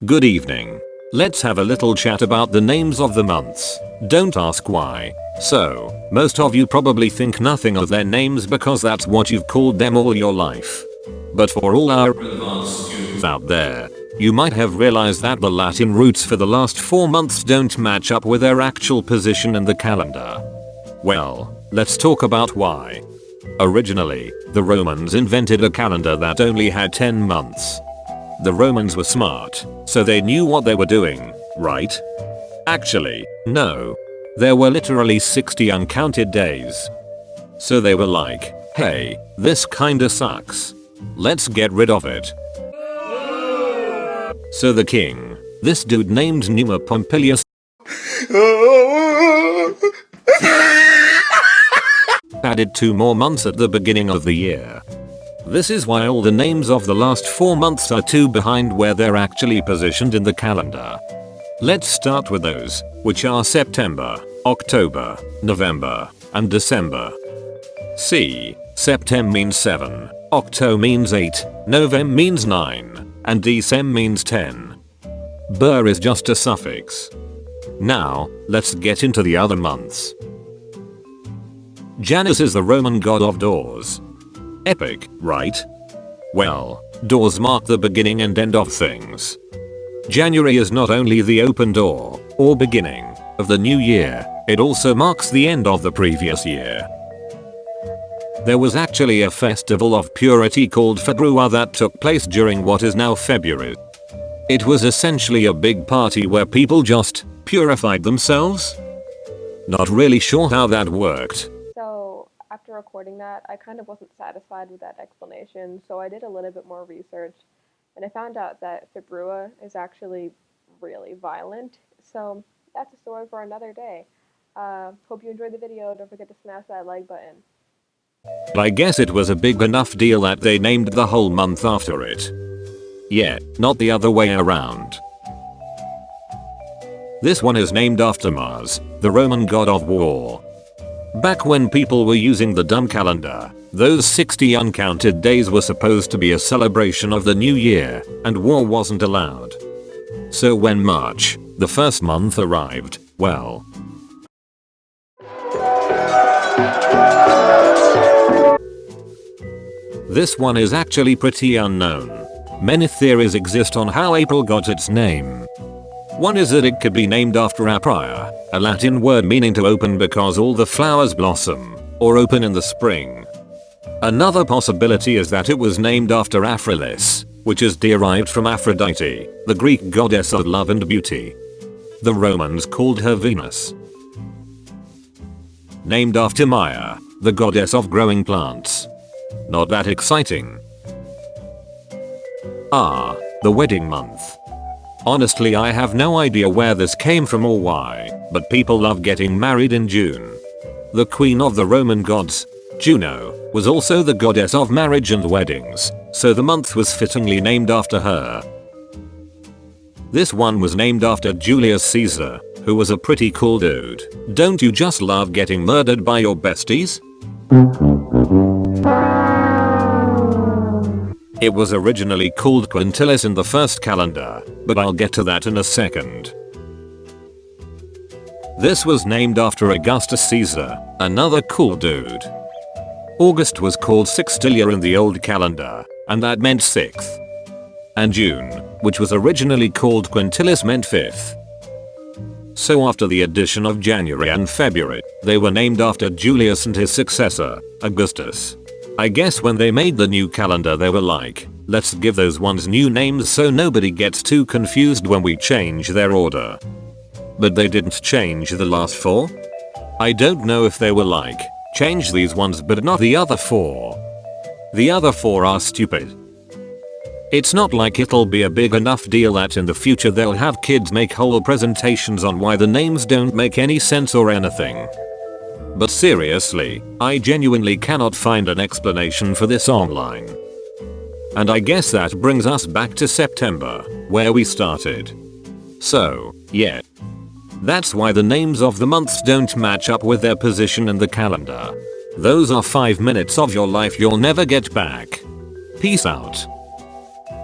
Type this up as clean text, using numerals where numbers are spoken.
Good evening. Let's have a little chat about the names of the months. Don't ask why. So, most of you probably think nothing of their names because that's what you've called them all your life. But for all our advanced students out there, you might have realized that the Latin roots for the last 4 months don't match up with their actual position in the calendar. Well, let's talk about why. Originally, the Romans invented a calendar that only had 10 months. The Romans were smart, so they knew what they were doing, right? Actually, no. There were literally 60 uncounted days. So they were like, hey, this kinda sucks. Let's get rid of it. So the king, this dude named Numa Pompilius, added 2 more months at the beginning of the year. This is why all the names of the last 4 months are 2 behind where they're actually positioned in the calendar. Let's start with those, which are September, October, November, and December. See, September means 7, Octo means 8, November means 9, and December means 10. Ber is just a suffix. Now, let's get into the other months. Janus is the Roman god of doors. Epic, right? Well, doors mark the beginning and end of things. January is not only the open door, or beginning, of the new year, it also marks the end of the previous year. There was actually a festival of purity called Februa that took place during what is now February. It was essentially a big party where people just purified themselves? Not really sure how that worked. After recording that, I kind of wasn't satisfied with that explanation, so I did a little bit more research, and I found out that Februa is actually really violent, so that's a story for another day. Hope you enjoyed the video. Don't forget to smash that like button. I guess it was a big enough deal that they named the whole month after it. Yeah, not the other way around. This one is named after Mars, the Roman god of war. Back when people were using the dumb calendar, those 60 uncounted days were supposed to be a celebration of the new year, and war wasn't allowed. So when March, the first month arrived, well. This one is actually pretty unknown. Many theories exist on how April got its name. One is that it could be named after Apraia, a Latin word meaning to open because all the flowers blossom, or open in the spring. Another possibility is that it was named after Aphrodite, which is derived from Aphrodite, the Greek goddess of love and beauty. The Romans called her Venus. Named after Maya, the goddess of growing plants. Not that exciting. The wedding month. Honestly, I have no idea where this came from or why, but people love getting married in June. The queen of the Roman gods, Juno, was also the goddess of marriage and weddings, so the month was fittingly named after her. This one was named after Julius Caesar, who was a pretty cool dude. Don't you just love getting murdered by your besties? It was originally called Quintilis in the first calendar, but I'll get to that in a second. This was named after Augustus Caesar, another cool dude. August was called Sextilia in the old calendar, and that meant 6th. And June, which was originally called Quintilis, meant 5th. So after the addition of January and February, they were named after Julius and his successor, Augustus. I guess when they made the new calendar they were like, let's give those ones new names so nobody gets too confused when we change their order. But they didn't change the last 4? I don't know if they were like, change these ones but not the other 4. The other 4 are stupid. It's not like it'll be a big enough deal that in the future they'll have kids make whole presentations on why the names don't make any sense or anything. But seriously, I genuinely cannot find an explanation for this online. And I guess that brings us back to September, where we started. So, yeah. That's why the names of the months don't match up with their position in the calendar. Those are 5 minutes of your life you'll never get back. Peace out.